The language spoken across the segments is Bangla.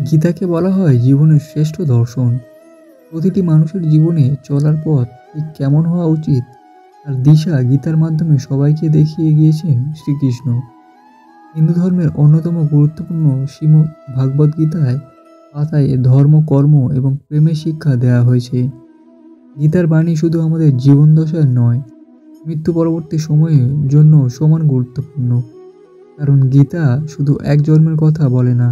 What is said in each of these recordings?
গীতাকে বলা হয় জীবনের শ্রেষ্ঠ দর্শন। প্রতিটি মানুষের জীবনে চলার পথ ঠিক কেমন হওয়া উচিত তার দিশা গীতার মাধ্যমে সবাইকে দেখিয়ে গিয়েছেন শ্রীকৃষ্ণ। হিন্দু ধর্মের অন্যতম গুরুত্বপূর্ণ শ্রীমদ্ ভাগবত গীতায় পাতায় ধর্ম, কর্ম এবং প্রেমের শিক্ষা দেওয়া হয়েছে। গীতার বাণী শুধু আমাদের জীবন দশায় নয়, মৃত্যু পরবর্তী সময়ের জন্য সমান গুরুত্বপূর্ণ। কারণ গীতা শুধু এক জন্মের কথা বলে না,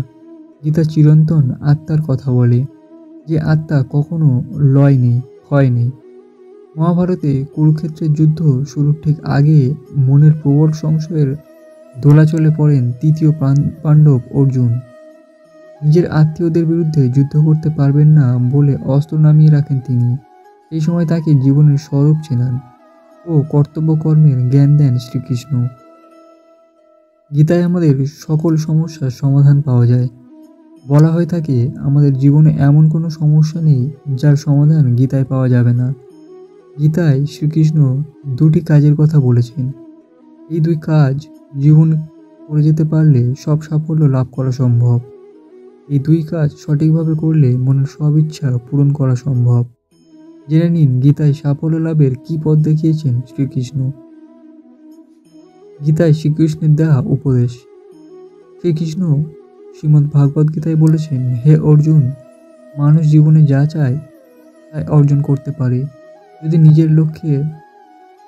গীতা চিরন্তন আত্মার কথা বলে, যে আত্মা কখনো লয় নেই, ক্ষয় নেই। মহাভারতে কুরুক্ষেত্রের যুদ্ধ শুরুর ঠিক আগে মনের প্রবল সংশয়ের দোলাচলে পড়েন তৃতীয় পাণ্ডব অর্জুন। নিজের আত্মীয়দের বিরুদ্ধে যুদ্ধ করতে পারবেন না বলে অস্ত্র নামিয়ে রাখেন তিনি। সেই সময় তাকে জীবনের স্বরূপ চেনান ও কর্তব্য কর্মের জ্ঞান দেন শ্রীকৃষ্ণ। গীতায় আমাদের সকল সমস্যার সমাধান পাওয়া যায়। বলা হয়ে থাকে আমাদের জীবনে এমন কোনো সমস্যা নেই যার সমাধান গীতায় পাওয়া যাবে না। গীতায় শ্রীকৃষ্ণ দুটি কাজের কথা বলেছেন। এই দুই কাজ জীবন করে যেতে পারলে সব সাফল্য লাভ করা সম্ভব। এই দুই কাজ সঠিকভাবে করলে মনের সব ইচ্ছা পূরণ করা সম্ভব। জেনে নিন গীতায় সাফল্য লাভের কী পথ দেখিয়েছেন শ্রীকৃষ্ণ। গীতায় শ্রীকৃষ্ণের দেওয়া উপদেশ। শ্রীকৃষ্ণ শ্রীমদ্ ভাগবত গীতায় বলেছেন, হে অর্জুন, মানুষ জীবনে যা চায় তাই অর্জন করতে পারে যদি নিজের লক্ষ্যের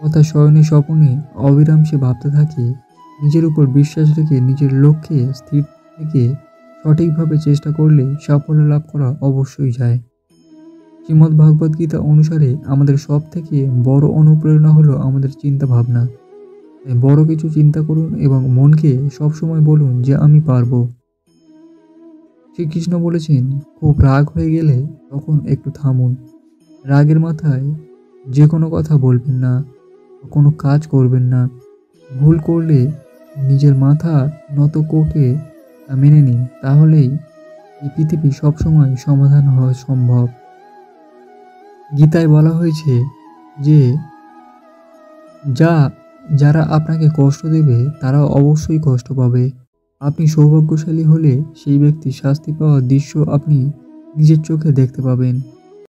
কথা শয়নে স্বপনে অবিরাম সে ভাবতে থাকে, নিজের উপর বিশ্বাস রেখে নিজের লক্ষ্যে স্থির থেকে সঠিকভাবে চেষ্টা করলে সাফল্য লাভ করা অবশ্যই যায়। শ্রীমদ্ ভাগবত গীতা অনুসারে আমাদের সব থেকে বড় অনুপ্রেরণা হলো আমাদের চিন্তা ভাবনা। তাই বড় কিছু চিন্তা করুন এবং মনকে সবসময় বলুন যে আমি পারবো। শ্রীকৃষ্ণ বলেছেন, খুব রাগ হয়ে গেলে তখন একটু থামুন। রাগের মাথায় যে কোনো কথা বলবেন না, কোনো কাজ করবেন না। ভুল করলে নিজের মাথা নত করে তা মেনে নিন, তাহলেই এই পৃথিবী সবসময় সমাধান হওয়া সম্ভব। গীতায় বলা হয়েছে যে যা যারা আপনাকে কষ্ট দেবে তারা অবশ্যই কষ্ট পাবে। আপনি সৌভাগ্যশালী হলে সেই ব্যক্তি শাস্তি পাওয়ার দৃশ্য আপনি নিজের চোখে দেখতে পাবেন।